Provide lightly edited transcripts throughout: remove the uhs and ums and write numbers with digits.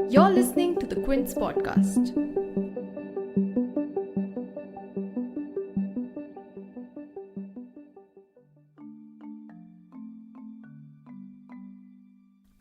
You're listening to the Quint's podcast.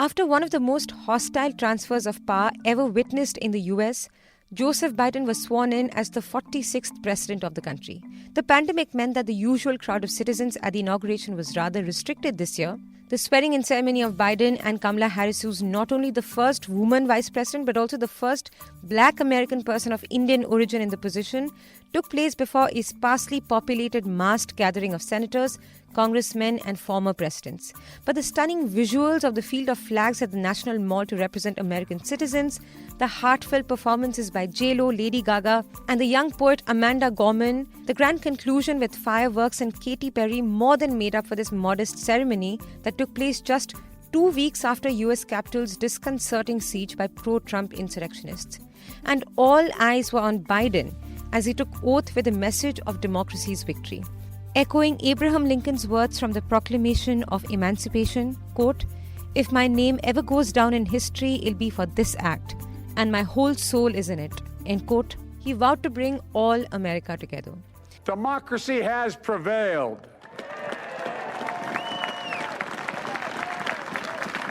After one of the most hostile transfers of power ever witnessed in the US, Joseph Biden was sworn in as the 46th president of the country. The pandemic meant that the usual crowd of citizens at the inauguration was rather restricted this year. The swearing-in ceremony of Biden and Kamala Harris, who's not only the first woman vice president but also the first black American person of Indian origin in the position, took place before a sparsely populated massed gathering of senators, congressmen and former presidents. But the stunning visuals of the field of flags at the National Mall to represent American citizens, the heartfelt performances by J-Lo, Lady Gaga and the young poet Amanda Gorman, the grand conclusion with fireworks and Katy Perry more than made up for this modest ceremony that took place just 2 weeks after US Capitol's disconcerting siege by pro-Trump insurrectionists. And all eyes were on Biden as he took oath with a message of democracy's victory. Echoing Abraham Lincoln's words from the Proclamation of Emancipation, quote, "If my name ever goes down in history, it'll be for this act, and my whole soul is in it," end quote. He vowed to bring all America together. Democracy has prevailed.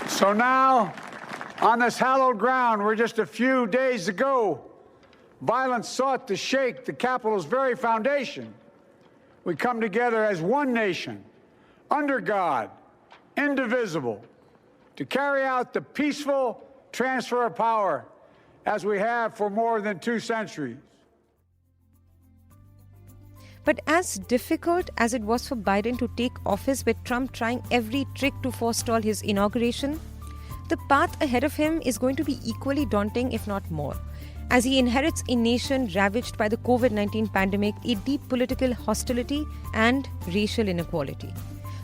So now, on this hallowed ground where just a few days ago, violence sought to shake the Capitol's very foundation, we come together as one nation, under God, indivisible, to carry out the peaceful transfer of power as we have for more than 2 centuries. But as difficult as it was for Biden to take office with Trump trying every trick to forestall his inauguration, the path ahead of him is going to be equally daunting, if not more, as he inherits a nation ravaged by the COVID-19 pandemic, a deep political hostility and racial inequality.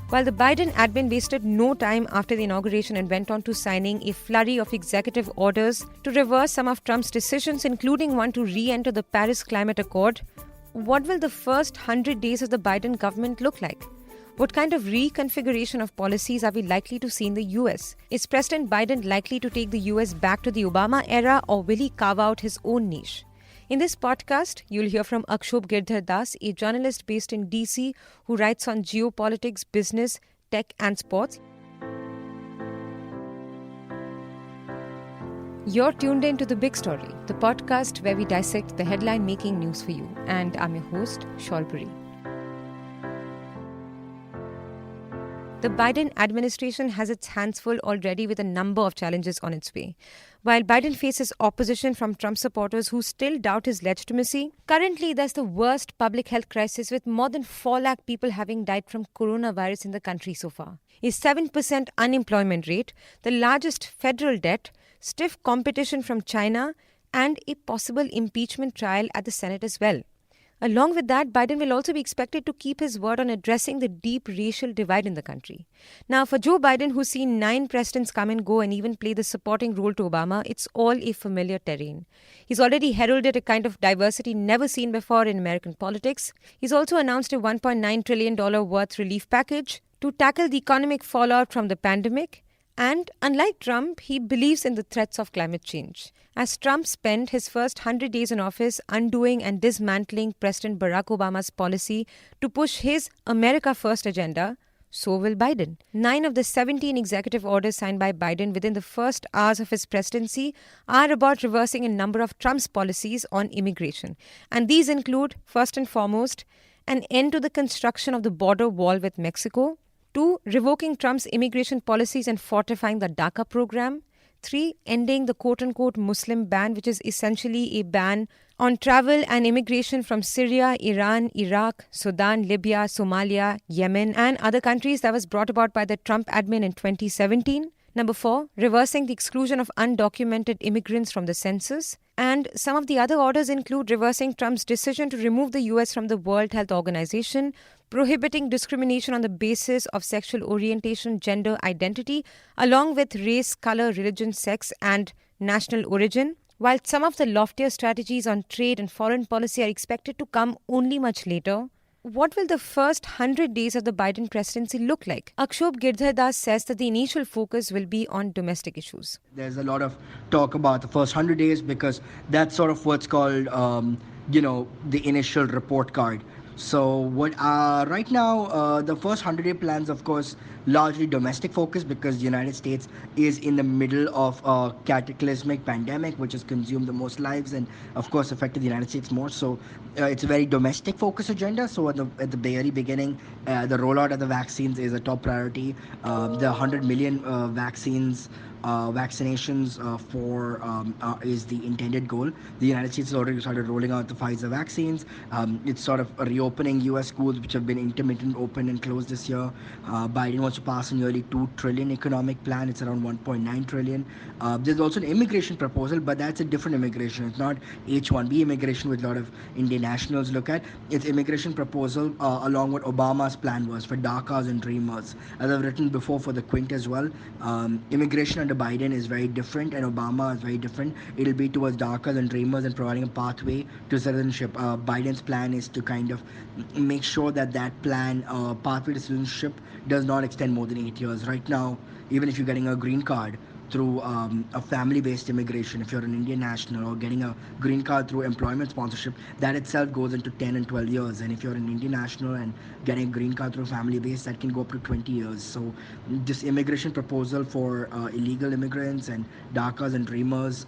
While the Biden admin wasted no time after the inauguration and went on to signing a flurry of executive orders to reverse some of Trump's decisions, including one to re-enter the Paris Climate Accord, what will the first 100 days of the Biden government look like? What kind of reconfiguration of policies are we likely to see in the US? Is President Biden likely to take the US back to the Obama era, or will he carve out his own niche? In this podcast, you'll hear from Akshobh Girdhar Das, a journalist based in DC who writes on geopolitics, business, tech and sports. You're tuned in to The Big Story, the podcast where we dissect the headline-making news for you. And I'm your host, Shalpuri. The Biden administration has its hands full already with a number of challenges on its way. While Biden faces opposition from Trump supporters who still doubt his legitimacy, currently there's the worst public health crisis with more than 4 lakh people having died from coronavirus in the country so far. A 7% unemployment rate, the largest federal debt, stiff competition from China, and a possible impeachment trial at the Senate as well. Along with that, Biden will also be expected to keep his word on addressing the deep racial divide in the country. Now, for Joe Biden, who's seen 9 presidents come and go and even play the supporting role to Obama, it's all a familiar terrain. He's already heralded a kind of diversity never seen before in American politics. He's also announced a $1.9 trillion worth relief package to tackle the economic fallout from the pandemic. And unlike Trump, he believes in the threats of climate change. As Trump spent his first 100 days in office undoing and dismantling President Barack Obama's policy to push his America First agenda, so will Biden. 9 of the 17 executive orders signed by Biden within the first hours of his presidency are about reversing a number of Trump's policies on immigration. And these include, first and foremost, an end to the construction of the border wall with Mexico, 2, revoking Trump's immigration policies and fortifying the DACA program. 3, ending the quote-unquote Muslim ban, which is essentially a ban on travel and immigration from Syria, Iran, Iraq, Sudan, Libya, Somalia, Yemen, and other countries that was brought about by the Trump admin in 2017. Number 4, reversing the exclusion of undocumented immigrants from the census. And some of the other orders include reversing Trump's decision to remove the US from the World Health Organization, prohibiting discrimination on the basis of sexual orientation, gender identity, along with race, color, religion, sex, and national origin. While some of the loftier strategies on trade and foreign policy are expected to come only much later, what will the first 100 days of the Biden presidency look like? Akshobh Girdhardas says that the initial focus will be on domestic issues. There's a lot of talk about the first 100 days because that's sort of what's called, the initial report card. So what right now, the first 100-day plans, of course, largely domestic focus because the United States is in the middle of a cataclysmic pandemic which has consumed the most lives and, of course, affected the United States more. So it's a very domestic focus agenda. So at the very beginning, the rollout of the vaccines is a top priority. The 100 million vaccinations is the intended goal. The United States has already started rolling out the Pfizer vaccines. It's sort of reopening U.S. schools which have been intermittent open and closed this year. Biden wants to pass a nearly $2 trillion economic plan. It's around $1.9 trillion. There's also an immigration proposal, but that's a different immigration. It's not H-1B immigration, which a lot of Indian nationals look at. It's immigration proposal along what Obama's plan was for DACAs and Dreamers. As I've written before for the Quint as well, immigration under Biden is very different and Obama is very different. It'll be towards DACAs and Dreamers and providing a pathway to citizenship. Biden's plan is to kind of make sure that plan, pathway to citizenship, does not extend more than 8 years. Right now, even if you're getting a green card through a family-based immigration, if you're an Indian national, or getting a green card through employment sponsorship, that itself goes into 10 and 12 years. And if you're an Indian national and getting a green card through family-based, that can go up to 20 years. So this immigration proposal for illegal immigrants and DACAs and Dreamers,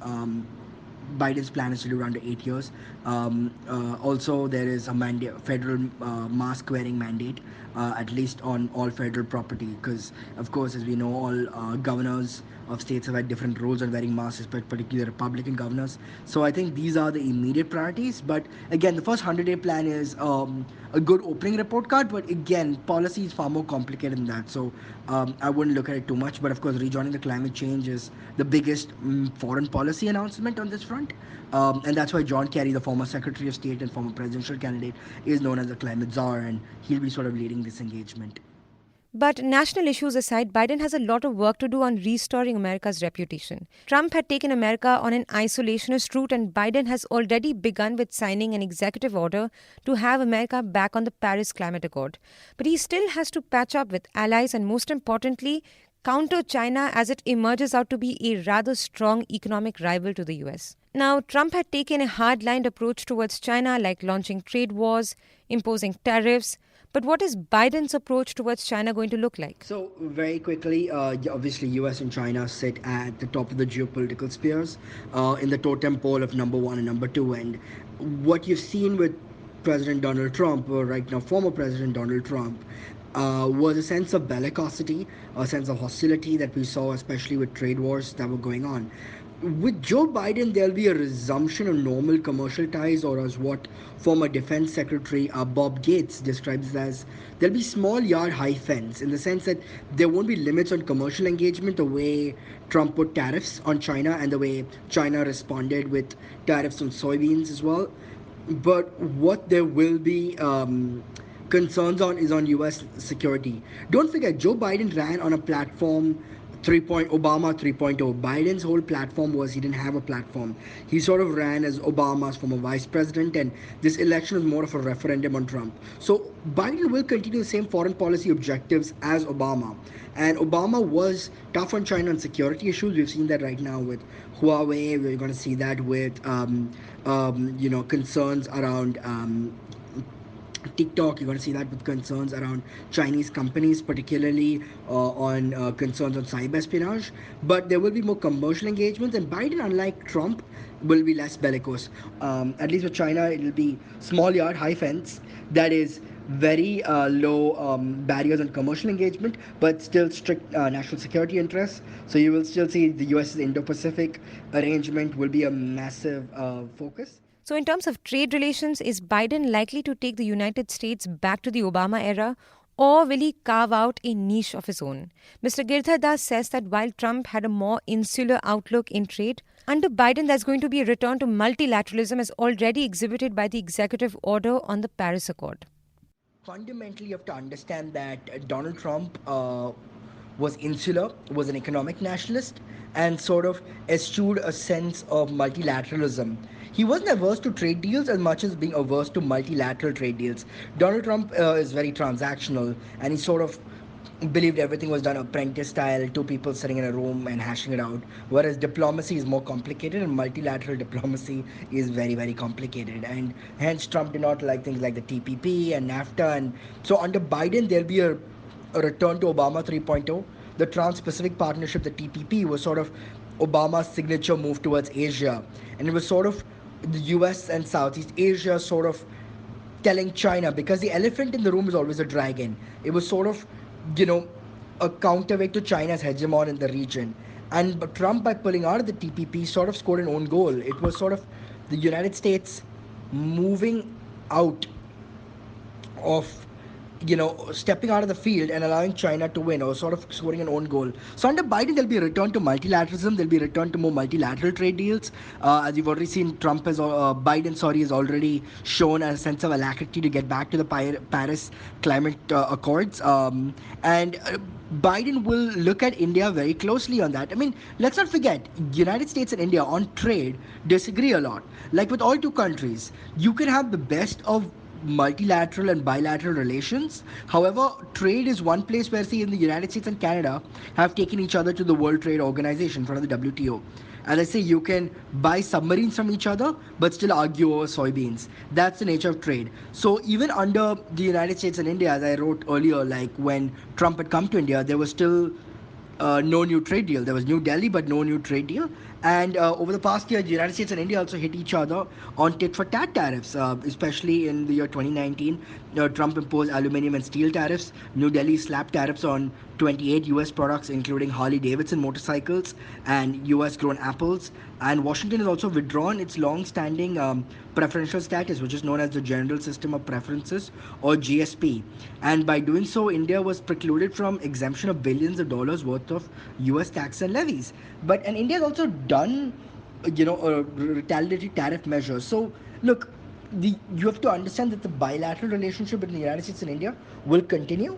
Biden's plan is to do around 8 years. Also, there is a federal mask wearing mandate, at least on all federal property, because, of course, as we know, all governors of states have had different rules on wearing masks, particularly Republican governors. So I think these are the immediate priorities. But again, the first 100-day plan is a good opening report card. But again, policy is far more complicated than that. So I wouldn't look at it too much. But of course, rejoining the climate change is the biggest foreign policy announcement on this front. And that's why John Kerry, the former Secretary of State and former presidential candidate, is known as the climate czar. And he'll be sort of leading this engagement. But national issues aside, Biden has a lot of work to do on restoring America's reputation. Trump had taken America on an isolationist route, and Biden has already begun with signing an executive order to have America back on the Paris Climate Accord. But he still has to patch up with allies and, most importantly, counter China as it emerges out to be a rather strong economic rival to the US. Now, Trump had taken a hard-lined approach towards China, like launching trade wars, imposing tariffs. But what is Biden's approach towards China going to look like? So very quickly, obviously US and China sit at the top of the geopolitical spheres in the totem pole of number one and number two. And what you've seen with President Donald Trump, or right now former President Donald Trump, was a sense of bellicosity, a sense of hostility that we saw, especially with trade wars that were going on. With Joe Biden, there'll be a resumption of normal commercial ties, or as what former Defense Secretary Bob Gates describes as, there'll be small yard, high fence, in the sense that there won't be limits on commercial engagement the way Trump put tariffs on China and the way China responded with tariffs on soybeans as well. But what there will be concerns on is on US security. Don't forget, Joe Biden ran on a platform Obama 3.0. Biden's whole platform was he didn't have a platform. He sort of ran as Obama's former vice president, and this election was more of a referendum on Trump. So Biden will continue the same foreign policy objectives as Obama. And Obama was tough on China on security issues. We've seen that right now with Huawei. We're going to see that with concerns around TikTok. You're going to see that with concerns around Chinese companies, particularly on concerns on cyber espionage. But there will be more commercial engagements, and Biden, unlike Trump, will be less bellicose. At least with China, it'll be small yard, high fence. That is very low barriers on commercial engagement, but still strict national security interests. So you will still see the US's Indo-Pacific arrangement will be a massive focus. So in terms of trade relations, is Biden likely to take the United States back to the Obama era, or will he carve out a niche of his own? Mr. Girdhardas says that while Trump had a more insular outlook in trade, under Biden there's going to be a return to multilateralism as already exhibited by the executive order on the Paris Accord. Fundamentally, you have to understand that Donald Trump was insular, was an economic nationalist, and sort of eschewed a sense of multilateralism. he wasn't averse to trade deals as much as being averse to multilateral trade deals. Donald Trump is very transactional, and he sort of believed everything was done apprentice style, two people sitting in a room and hashing it out. Whereas diplomacy is more complicated, and multilateral diplomacy is very, very complicated. And hence, Trump did not like things like the TPP and NAFTA. And so, under Biden, there'll be a return to Obama 3.0. The Trans Pacific Partnership, the TPP, was sort of Obama's signature move towards Asia. And it was sort of the US and Southeast Asia sort of telling China, because the elephant in the room is always a dragon. It was sort of, a counterweight to China's hegemon in the region. And Trump, by pulling out of the TPP, sort of scored an own goal. It was sort of the United States moving out of, stepping out of the field and allowing China to win, or sort of scoring an own goal. So under Biden, there'll be a return to multilateralism. There'll be a return to more multilateral trade deals. As you've already seen, Biden has already shown a sense of alacrity to get back to the Paris climate accords. And Biden will look at India very closely on that. I mean, let's not forget, United States and India on trade disagree a lot. Like with all two countries, you can have the best of multilateral and bilateral relations. However, trade is one place where, see, in the United States and Canada have taken each other to the World Trade Organization, front of the WTO. As I say, you can buy submarines from each other, but still argue over soybeans. That's the nature of trade. So even under the United States and India, as I wrote earlier, like when Trump had come to India, there was still no new trade deal. There was New Delhi, but no new trade deal. And over the past year, the United States and India also hit each other on tit-for-tat tariffs, especially in the year 2019. Trump imposed aluminum and steel tariffs. New Delhi slapped tariffs on 28 U.S. products, including Harley-Davidson motorcycles and U.S.-grown apples. And Washington has also withdrawn its long-standing preferential status, which is known as the General System of Preferences, or GSP. And by doing so, India was precluded from exemption of billions of dollars worth of U.S. tax and levies. And India has also done, a retaliatory tariff measures. So, look, you have to understand that the bilateral relationship between the United States and India will continue.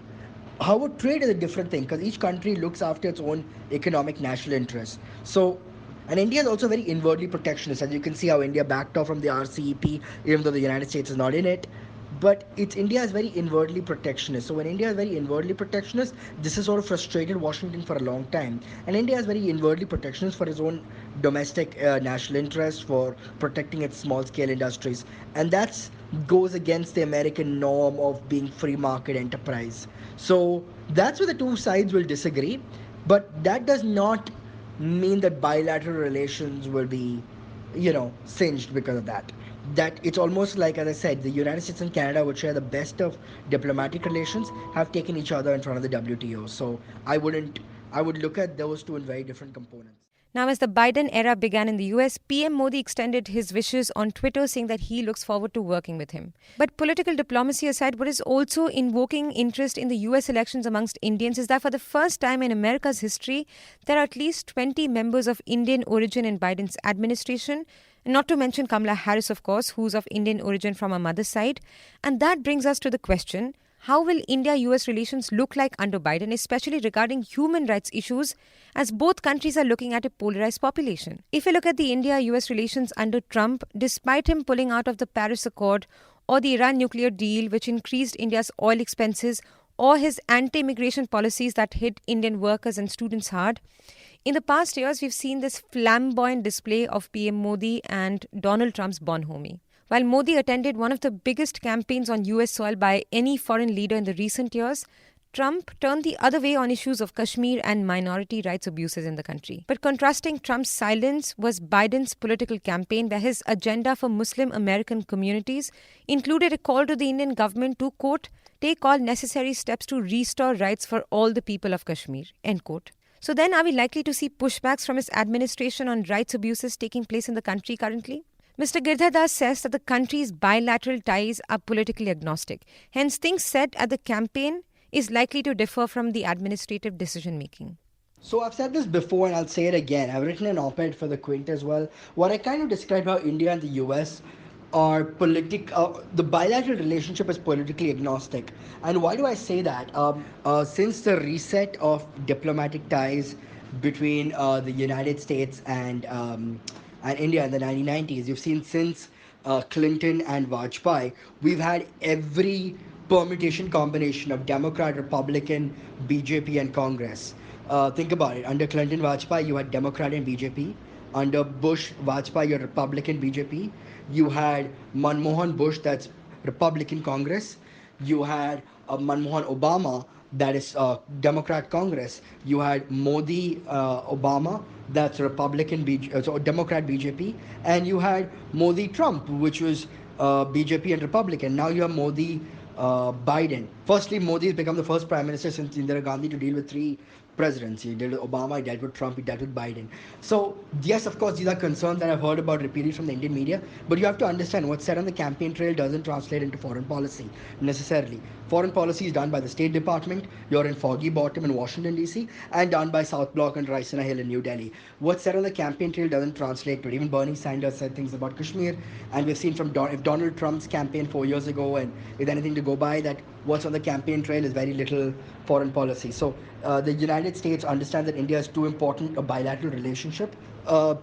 However, trade is a different thing, because each country looks after its own economic national interests. So, and India is also very inwardly protectionist. As you can see how India backed off from the RCEP, even though the United States is not in it. But India is very inwardly protectionist. So when India is very inwardly protectionist, this has sort of frustrated Washington for a long time. And India is very inwardly protectionist for its own domestic national interests, for protecting its small-scale industries. And that goes against the American norm of being free market enterprise. So that's where the two sides will disagree. But that does not mean that bilateral relations will be, singed because of that. That it's almost like, as I said, the United States and Canada, which share the best of diplomatic relations, have taken each other in front of the WTO. So I would look at those two in very different components. Now, as the Biden era began in the US, PM Modi extended his wishes on Twitter, saying that he looks forward to working with him. But political diplomacy aside, what is also invoking interest in the US elections amongst Indians is that for the first time in America's history, there are at least 20 members of Indian origin in Biden's administration. Not to mention Kamala Harris, of course, who's of Indian origin from her mother's side. And that brings us to the question, how will India-US relations look like under Biden, especially regarding human rights issues, as both countries are looking at a polarized population? If we look at the India-US relations under Trump, despite him pulling out of the Paris Accord or the Iran nuclear deal, which increased India's oil expenses, or his anti-immigration policies that hit Indian workers and students hard, in the past years, we've seen this flamboyant display of PM Modi and Donald Trump's bonhomie. While Modi attended one of the biggest campaigns on US soil by any foreign leader in the recent years, Trump turned the other way on issues of Kashmir and minority rights abuses in the country. But contrasting Trump's silence was Biden's political campaign, where his agenda for Muslim American communities included a call to the Indian government to, quote, take all necessary steps to restore rights for all the people of Kashmir, end quote. So then, are we likely to see pushbacks from his administration on rights abuses taking place in the country currently? Mr. Girdhar Das says that the country's bilateral ties are politically agnostic. Hence, things said at the campaign is likely to differ from the administrative decision-making. So I've said this before and I'll say it again. I've written an op-ed for the Quint as well, where I kind of describe how India and the US are the bilateral relationship is politically agnostic. And why do I say that? Since the reset of diplomatic ties between the United States and and India in the 1990s. You've seen since Clinton and Vajpayee, we've had every permutation combination of Democrat, Republican, BJP, and Congress. Think about it. Under Clinton, Vajpayee, you had Democrat and BJP. Under Bush, Vajpayee, you had Republican, BJP. You had Manmohan Bush, that's Republican Congress. You had Manmohan Obama, that is Democrat Congress. You had Modi Obama, that's Republican so Democrat BJP, and you had Modi Trump, which was BJP and Republican. Now you have Modi Biden. Firstly, Modi has become the first prime minister since Indira Gandhi to deal with three presidents. He dealt with Obama, he dealt with Trump, he dealt with Biden. So, yes, of course, these are concerns that I've heard about repeatedly from the Indian media, but you have to understand what's said on the campaign trail doesn't translate into foreign policy necessarily. Foreign policy is done by the State Department, you're in Foggy Bottom in Washington, D.C., and done by South Block and Raisina Hill in New Delhi. What's said on the campaign trail doesn't translate to it. Even Bernie Sanders said things about Kashmir, and we've seen from if Donald Trump's campaign 4 years ago, and with anything to go by, that what's on the campaign trail is very little foreign policy. So the United States understands that India is too important a bilateral relationship.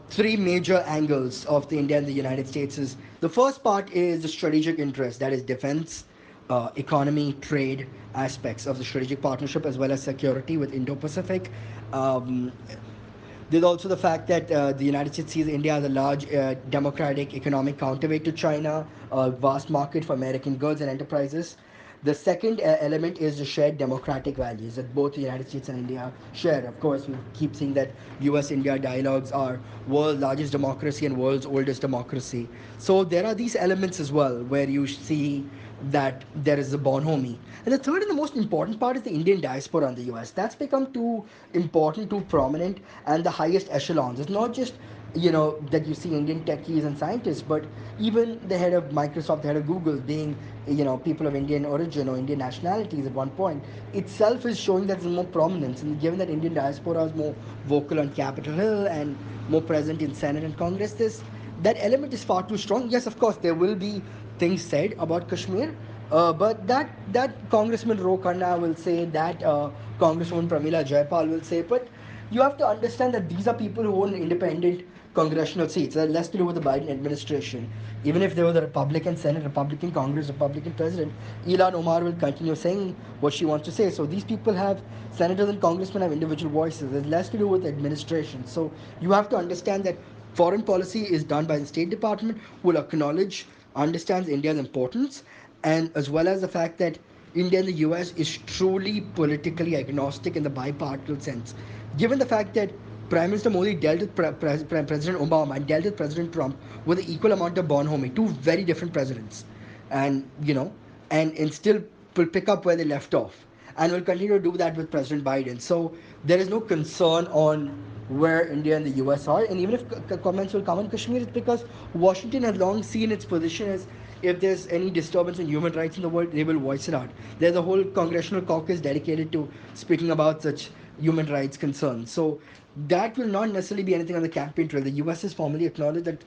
Three major angles of the India and the United States is the first part is the strategic interest, that is defense, economy, trade aspects of the strategic partnership, as well as security with Indo-Pacific. There's also the fact that the United States sees India as a large democratic economic counterweight to China, a vast market for American goods and enterprises. The second element is the shared democratic values that both the United States and India share. Of course, we keep seeing that US-India dialogues are world's largest democracy and world's oldest democracy. So there are these elements as well where you see that there is a bonhomie. And the third and the most important part is the Indian diaspora in the US. That's become too important, too prominent, and the highest echelons. It's not just that you see Indian techies and scientists, but even the head of Microsoft, the head of Google being people of Indian origin or Indian nationalities at one point itself is showing that there's more prominence. And given that Indian diaspora is more vocal on Capitol Hill and more present in Senate and Congress, that element is far too strong. Yes, of course, there will be things said about Kashmir, but that Congressman Ro Khanna will say, that Congresswoman Pramila Jayapal will say, but you have to understand that these are people who own independent congressional seats. That has less to do with the Biden administration. Even if there was a Republican Senate, Republican Congress, Republican President, Ilhan Omar will continue saying what she wants to say. So these people have, senators and congressmen have individual voices. There's less to do with the administration. So you have to understand that foreign policy is done by the State Department, who will understands India's importance, and as well as the fact that India and the US is truly politically agnostic in the bipartisan sense. Given the fact that Prime Minister Modi dealt with President Obama and dealt with President Trump with an equal amount of bonhomie, two very different presidents, and and still will pick up where they left off, and will continue to do that with President Biden. So there is no concern on where India and the US are, and even if comments will come on Kashmir, it's because Washington has long seen its position as, if there's any disturbance in human rights in the world, they will voice it out. There's a whole congressional caucus dedicated to speaking about such human rights concerns. So that will not necessarily be anything on the campaign trail. The US has formally acknowledged that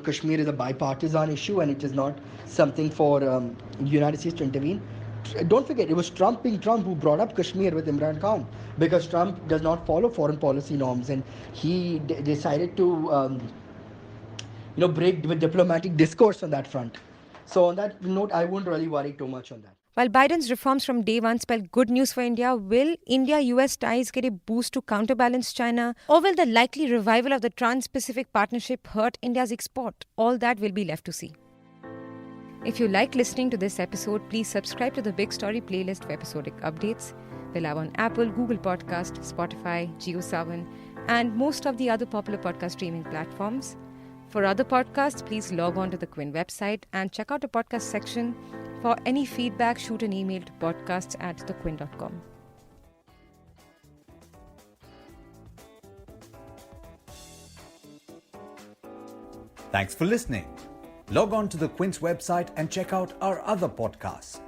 Kashmir is a bipartisan issue, and it is not something for the United States to intervene. Don't forget, it was Trump being Trump who brought up Kashmir with Imran Khan, because Trump does not follow foreign policy norms, and he decided to break with diplomatic discourse on that front. So on that note, I wouldn't really worry too much on that. While Biden's reforms from day one spell good news for India, will India-US ties get a boost to counterbalance China? Or will the likely revival of the Trans-Pacific Partnership hurt India's export? All that will be left to see. If you like listening to this episode, please subscribe to the Big Story playlist for episodic updates. We're live on Apple, Google Podcast, Spotify, JioSaavn, and most of the other popular podcast streaming platforms. For other podcasts, please log on to the Quint website and check out the podcast section. For any feedback, shoot an email to podcasts@thequint.com. Thanks for listening. Log on to the Quint's website and check out our other podcasts.